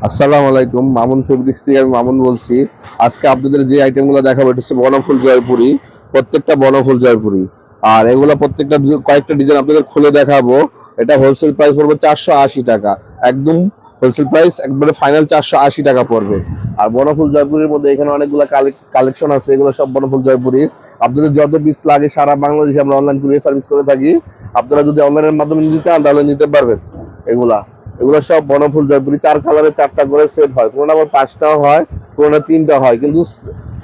আসসালামু আলাইকুম, মামুন ফেব্রিক্স থেকে আমি মামুন বলছি। আজকে আপনাদের যে আইটেমগুলো দেখাবো এটা হচ্ছে বনফুল জয়পুরি, প্রত্যেকটা বনফুল জয়পুরি। আর এগুলো প্রত্যেকটা কয়েকটা ডিজাইন আপনাদের খুলে দেখাবো। এটা হোলসেল প্রাইস পড়বে 480 টাকা, একদম হোলসেল প্রাইস, একবারে ফাইনাল 480 টাকা পড়বে। আর বনফুল জয়পুরির মধ্যে এখানে অনেকগুলো কালেকশন আছে, এগুলো সব বনফুল জয়পুরি। আপনাদের যত পিস লাগে সারা বাংলাদেশে আমরা অনলাইন কুরিয়ার সার্ভিস করে থাকি। আপনারা যদি অনলাইনের মাধ্যমে নিতে চান তাহলে নিতে পারবেন। এগুলা এগুলো সব বনফুল জয়পুরি, 4 কালারের 4টা করে সেট হয়, কোনোটা আবার 5টাও হয়, কোনোটা 3টা হয়, কিন্তু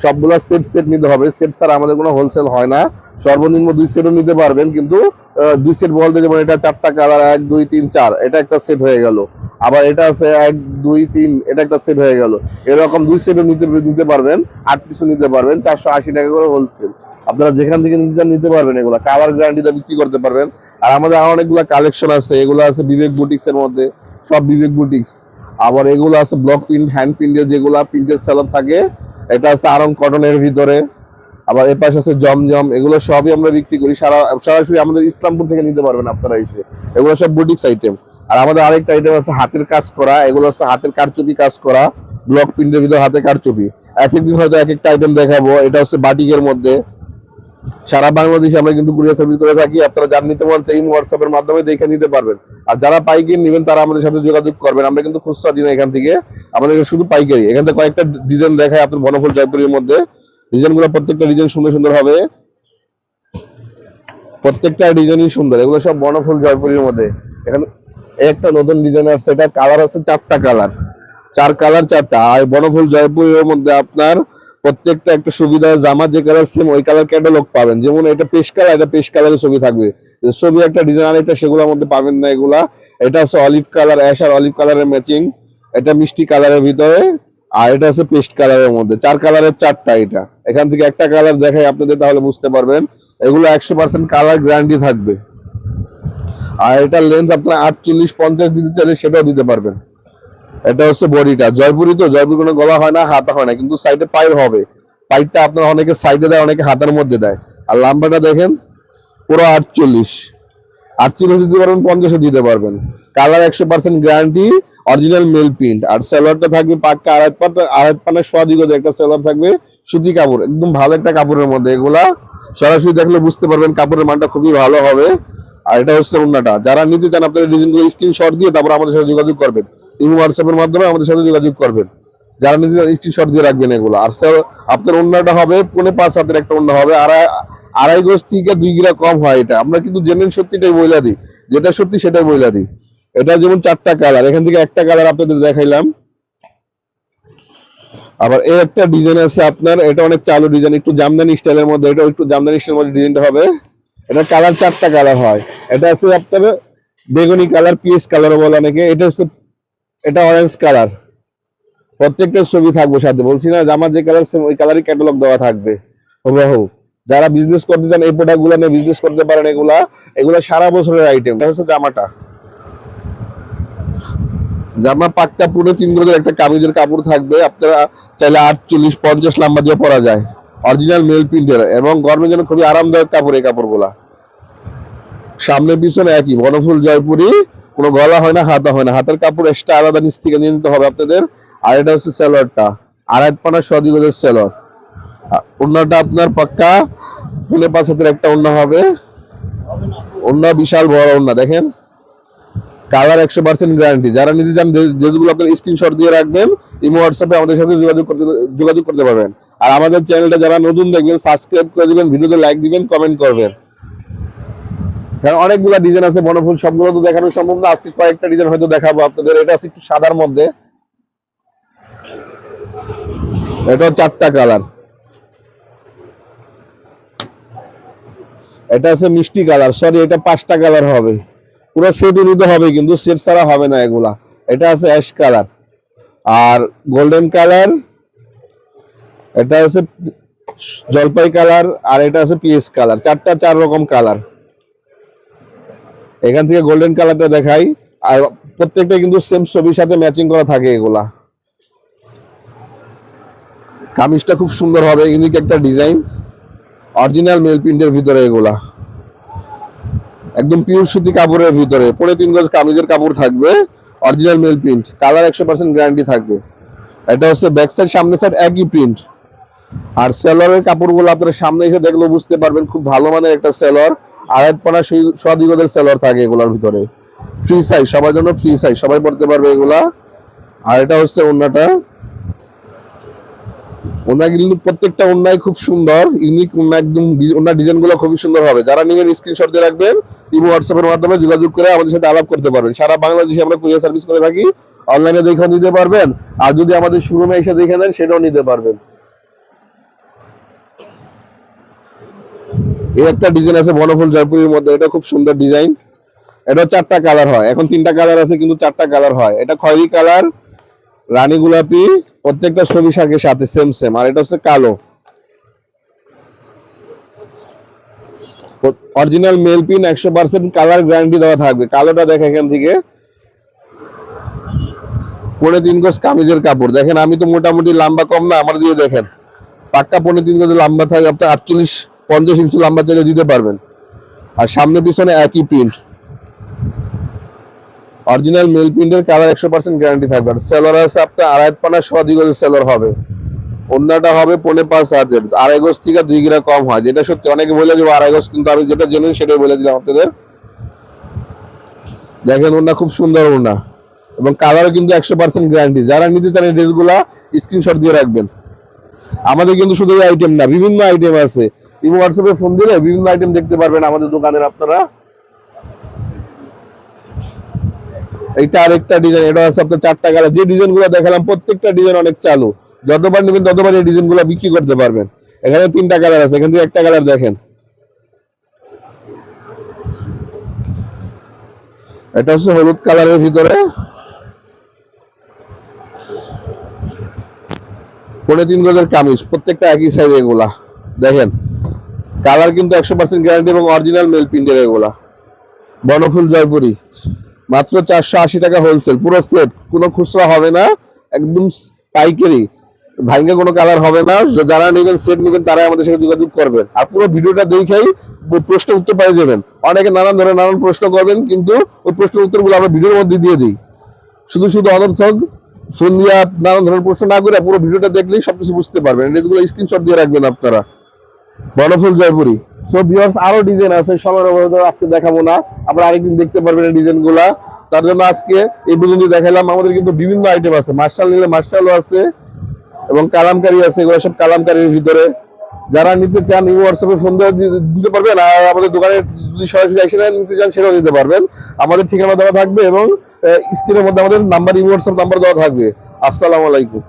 সবগুলা সেট সেট নিতে হবে। সেট ছাড়া আমাদের কোনো হোলসেল হয় না। সর্বনিম্ন 2 সেটও নিতে পারবেন, কিন্তু 2 সেট বলতে যেমন এটা 4টা কালার, 1 2 3 4, এটা একটা সেট হয়ে গেল। আবার এটা আছে 1 2 3, এটা একটা সেট হয়ে গেল। এরকম 2 সেটও নিতে পারবেন, 8 পিসও নিতে পারবেন, 480 টাকা করে হোলসেল। আপনারা যেখান থেকে নিতে পারবেন, এগুলা কালার গ্যারান্টিতে বিক্রি করতে পারবেন। আর আমাদের আরো অনেকগুলো কালেকশন আছে, এগুলো আছে বিবেক বুটিক্স এর মধ্যে, সব বিবেক বুটিক্স। আবার এগুলো আছে ব্লক প্রিন্ট, হ্যান্ড প্রিন্টের, যেগুলা প্রিন্টের সেলর থাকে। এটা আছে আরং কটনের ভিতরে। আবার এর পাশে আছে জমজম, এগুলো সবই আমরা বিক্রি করি। সরাসরি আমাদের ইসলামপুর থেকে নিতে পারবেন আপনারা এসে। এগুলো সব বুটিক্স আইটেম। আর আমাদের আরেকটা আইটেম আছে হাতের কাজ করা, এগুলো হচ্ছে হাতের কারচুপি কাজ করা, ব্লক প্রিন্টের ভিতরে হাতে কারচুপি। এক একদিন হয়তো এক একটা আইটেম দেখাবো। এটা হচ্ছে বাটিকের মধ্যে, সারা বাংলাদেশে আমরা কিন্তু কুরিয়ার সার্ভিস করে থাকি। আপনারা যারা নিতে পারেন এই হোয়াটসঅ্যাপের মাধ্যমে দেখে নিতে পারবেন। আর যারা পাইকারি নেবেন তারা আমাদের সাথে যোগাযোগ করবেন। আমরা কিন্তু খুচরা দিই না এখান থেকে, আমাদের শুধু পাইকারি। এখান থেকে কয়েকটা ডিজাইন দেখায় আপনার বনফুল জয়পুরের মধ্যে। ডিজাইনগুলো প্রত্যেকটা ডিজাইন সুন্দর সুন্দর হবে, প্রত্যেকটা ডিজাইনই সুন্দর। এগুলো সব বনফুল জয়পুরের মধ্যে। এখানে একটা নতুন ডিজাইন আসছে, এটা কালার আছে 4টা কালার, 4 কালার 4টা। আর বনফুল জয়পুরের মধ্যে আপনার প্রত্যেকটা একটা সুবিধা, জামা যে কালার সেম ওই কালার ক্যাটালগ পাবেন। যেমন এটা পেস্ট কালার, এটা পেস্ট কালারের ছবি থাকবে, ছবি একটা ডিজাইন, আর এটা সেগুলোর মধ্যে পাবেন না এগুলা। এটা হচ্ছে অলিভ কালার, অ্যাশ আর অলিভ কালারের ম্যাচিং, এটা মিষ্টি কালারের ভিতরে। আর এটা হচ্ছে পেস্ট কালারের মধ্যে, 4 কালারের 4টা। এটা এখান থেকে একটা কালার দেখাই আপনাদের, তাহলে বুঝতে পারবেন। এগুলো 100% কালার গ্যারান্টি থাকবে। আর এটা লেন্থ আপনার 48 50 দিতে চাইলে সেটাও দিতে পারবেন। এটা হচ্ছে বডিটা জয়পুরি, তো জয়পুরি কোনো গলা হয় না, হাতা হয় না, কিন্তু সাইডে পায়ের হবে। পাইপটা আপনার অনেকে সাইডে দেয়, অনেকে হাতের মধ্যে দেয়। আর লাম্বাটা দেখেন, পুরো 48 দিতে পারবেন, 50 দিতে পারবেন। Colour 100% guarantee, original mail print. আর সেলারটা থাকবে পাক্কা আড়াই পানা সোয়াদি গজে একটা সেলার থাকবে, সুতি কাপড়, একদম ভালো একটা কাপড়ের মধ্যে। এগুলা সরাসরি দেখলে বুঝতে পারবেন কাপড়ের মানটা খুবই ভালো হবে। আর এটা হচ্ছে ওন্নাটা। যারা নিতে চান আপনারা ডিজাইনগুলো স্ক্রিনশট দিয়ে তারপর আমাদের সাথে যোগাযোগ করবেন, ইমো হোয়াটসঅ্যাপের মাধ্যমে আমাদের সাথে যোগাযোগ করবেন। যারা নিতে চান স্ক্রিনশট দিয়ে রাখবেন এগুলো। আর আপনার ওন্নাটা হবে 5.5 হাতের একটা ওন্না হবে, আড়াই গজ থেকে 2 গিরা কম হয়। এটা আমরা কিন্তু জেনুইন সত্যিটাই বইলা দিই, যেটা সত্যি সেটাই বইলা দিই। এটা যেমন 4টা কালার, এখান থেকে একটা কালার আপনাদের দেখাইলাম। আবার এই একটা ডিজাইন আছে আপনার, এটা অনেক চালু ডিজাইন, একটু জামদানি স্টাইলের মধ্যে। এটা একটু জামদানি স্টাইলের মধ্যে ডিজাইনটা হবে। এটা কালার 4টা কালার হয়। এটা আছে আপনার বেগুনি কালার, পিএস কালার বলে অনেকে। এটা হচ্ছে, এটা অরেঞ্জ কালার। প্রত্যেকটা ছবি থাকবে সাথে, বলছি না জামার যে কালার সেম ওই কালারই ক্যাটালগ দেওয়া থাকবে হুবহু। যারা বিজনেস করতে চান এই প্রোডাক্ট গুলো নিয়ে বিজনেস করতে পারেন। এগুলা সারা বছরের আইটেম। এটা হচ্ছে জামাটা, জামা পাক্কা পুরো 3 গজের একটা কামিজের কাপড় থাকবে। আপনারা চাইলে 48 50 লম্বা দিয়ে পরা যায়, অরিজিনাল মেল প্রিন্টের, এবং গরমের জন্য খুবই আরামদায়ক কাপড় এই কাপড়গুলা। সামনে পিছনে একই, বনফুল জয়পুরি, কোনো গলা হয় না, হাতা হয় না। হাতের কাপড় এক্সট্রা আলাদা নিচ থেকে নিয়ে নিতে হবে আপনাদের। আর এটা হচ্ছে সেলরটা, আড়াই পানা সদি গজের সেলর। ওড়নাটা আপনার পাক্কা 5.5 হাতের একটা ওড়না হবে। ওড়না বিশাল বড় ওড়না, দেখেন। Colour 100% guarantee. যারা নিতে চান ড্রেসগুলো আপনার স্ক্রিনশট দিয়ে রাখবেন, ইমো হোয়াটসঅ্যাপে আমাদের সাথে যোগাযোগ করতে পারবেন। আর আমাদের চ্যানেলটা যারা নতুন দেখবেন সাবস্ক্রাইব করে দিবেন, ভিডিওতে লাইক দিবেন, কমেন্ট করবেন। কারণ অনেকগুলো ডিজাইন আছে বনফুল, সবগুলো তো দেখানো সম্ভব না। আজকে কয়েকটা ডিজাইন হয়তো দেখাবো আপনাদের। এটা আছে একটু সাদার মধ্যে, এটা 4টা কালার। এটা আছে মিষ্টি কালার, সরি এটা 5টা কালার হবে। পুরো সেট নিতে হবে, কিন্তু সেট ছাড়া হবে না এগুলা। এটা আছে অ্যাশ কালার আর গোল্ডেন কালার, এটা আছে জলপাই কালার, আর এটা আছে পিএস কালার। 4 রকম কালার। এখান থেকে গোল্ডেন কালারটা দেখাই। আর প্রত্যেকটা কিন্তু সেম ছবির সাথে ম্যাচিং করা থাকে এগুলা। কামিজটা খুব সুন্দর হবে, ইউনিক একটা ডিজাইন, অরিজিনাল মেল প্রিন্টের ভিতরে। এগুলা একদম পিওর সুতি কাপড়ের ভিতরে, 3.5 গজ কামিজের কাপড় থাকবে, original mail print, colour 100% guarantee থাকবে। এটা হচ্ছে ব্যাক সাইড, সামনে সাইড একই প্রিন্ট। আর সেলরের কাপড়গুলো আপনারা সামনে এসে দেখলেও বুঝতে পারবেন, খুব ভালো মানের একটা সেলর। আড়াই পানা সোয়া গজের সেলর থাকে এগুলোর ভিতরে। ফ্রি সাইজ, সবার জন্য ফ্রি সাইজ, সবাই পড়তে পারবে এগুলা। আর এটা হচ্ছে ওড়নাটা। ওড়না কিন্তু প্রত্যেকটা ওড়নাই খুব সুন্দর, ইউনিক ওড়না, একদম ওড়নার ডিজাইনগুলো খুবই সুন্দর হবে। যারা নেবেন স্ক্রিনশট দিয়ে রাখবেন, ইমো হোয়াটসঅ্যাপের মাধ্যমে যোগাযোগ করে আমাদের সাথে আলাপ করতে পারবেন। সারা বাংলাদেশে আমরা কুরিয়ার সার্ভিস করে থাকি, অনলাইনে দেখেও নিতে পারবেন, আর যদি আমাদের শোরুমে এসে দেখে নেন সেটাও নিতে পারবেন। এই একটা ডিজাইন আছে বনফুল জয়পুরের মধ্যে, এটা খুব সুন্দর ডিজাইন। এটা 4টা কালার হয়, এখন 3টা কালার আছে কিন্তু 4টা কালার হয়। এটা খয়েরি কালার, রানী গোলাপি, প্রত্যেকটা ছবি শাকের সাথে সেম সেম। আর এটা হচ্ছে কালো, অরিজিনাল মেল পিন, 100% কালার গ্যারান্টি দেওয়া থাকবে। কালোটা দেখে এখান থেকে 3.5 গজ কামিজের কাপড়। দেখেন আমি তো মোটামুটি লম্বা কম না, আমার দিয়ে দেখেন পাক্কা 3.5 গজ লম্বা থাকে। আপনি 48-50 ইঞ্চি লম্বা চাইলে দিতে পারবেন। আর সামনে পিছনে একই প্রিন্ট, অরিজিনাল মেল প্রিন্টের, কালার 100% গ্যারান্টি থাকবে। আর সেলর আছে আপনার আড়াই পানা সোয়া গজের সেলর হবে। অন্যটা হবে 5.5 হাতের, 2.5 গজ থেকে 2 গিরা কম হয়, যেটা সত্যি। অনেকে বলে যে 2.5 গজ, কিন্তু আমি যেটা জেনে সেটাই বলে দিলাম আপনাদের। দেখেন ওড়না খুব সুন্দর ওড়না, এবং কালারও কিন্তু 100% গ্যারান্টি। যারা নিতে চান এই ড্রেসগুলা স্ক্রিনশট দিয়ে রাখবেন। আমাদের কিন্তু শুধু এই আইটেম না, বিভিন্ন আইটেম আছে। ইমো হোয়াটসঅ্যাপে ফোন দিলে বিভিন্ন আইটেম দেখতে পারবেন আমাদের দোকানের আপনারা। এইটা আরেকটা ডিজাইন, এটা আছে আপনার 4টা কালার। যে ডিজাইনগুলো দেখালাম প্রত্যেকটা ডিজাইন অনেক চালু, যতবার নেবেন ততবার এই ডিজাইনগুলো বিক্রি করতে পারবেন। এখানে 3টা কালার আছে, এখান থেকে একটা কালার দেখেন। এটা হচ্ছে হলুদ কালারের ভিতরে, 3.5 গজের কামিজ, প্রত্যেকটা একই সাইজ। এগুলা দেখেন কালার কিন্তু 100% গ্যারান্টি এবং অরিজিনাল মেল প্রিন্টের। এগুলা বনফুল জয়পুরি, মাত্র 480 টাকা হোলসেল, পুরো সেট, কোনো খুচরা হবে না, একদম পাইকারি, ভাঙ্গা কোনো কালার হবে না। যারা নেবেন সেট নেবেন তারাই আমাদের সাথে যোগাযোগ করবেন। আর পুরো ভিডিওটা দেখেই প্রশ্ন উত্তর পেয়ে যাবেন। অনেকে নানান ধরনের নানান প্রশ্ন করবেন, কিন্তু ওই প্রশ্নের উত্তরগুলো আমরা ভিডিওর মধ্যে দিয়ে দিই। শুধু শুধু অনর্থক ফোন দিয়ে নানান ধরনের প্রশ্ন না করে পুরো ভিডিওটা দেখলেই সবকিছু বুঝতে পারবেন। এগুলো স্ক্রিনশট দিয়ে রাখবেন আপনারা। বনফুল জয়পুরি। সো ভিউয়ার্স, আরো ডিজাইন আছে, সময়ের অভাবে আজকে দেখাবো না, আপনারা আরেকদিন দেখতে পারবেন এই ডিজাইনগুলা। তার জন্য আজকে এই পর্যন্ত দেখালাম। আমাদের কিন্তু বিভিন্ন আইটেম আছে, মার্শাল নিলে মার্শালও আছে এবং কালামকারী আছে, এগুলো সব কালামকারীর ভিতরে। যারা নিতে চান ইমো হোয়াটসঅ্যাপে ফোন দিয়ে দিতে পারবেন, আর আমাদের দোকানে যদি সরাসরি এসে নিতে চান সেটাও নিতে পারবেন। আমাদের ঠিকানা দেওয়া থাকবে এবং স্ক্রিনের মধ্যে আমাদের নাম্বার, ইমো হোয়াটসঅ্যাপ নাম্বার দেওয়া থাকবে। আসসালামু আলাইকুম।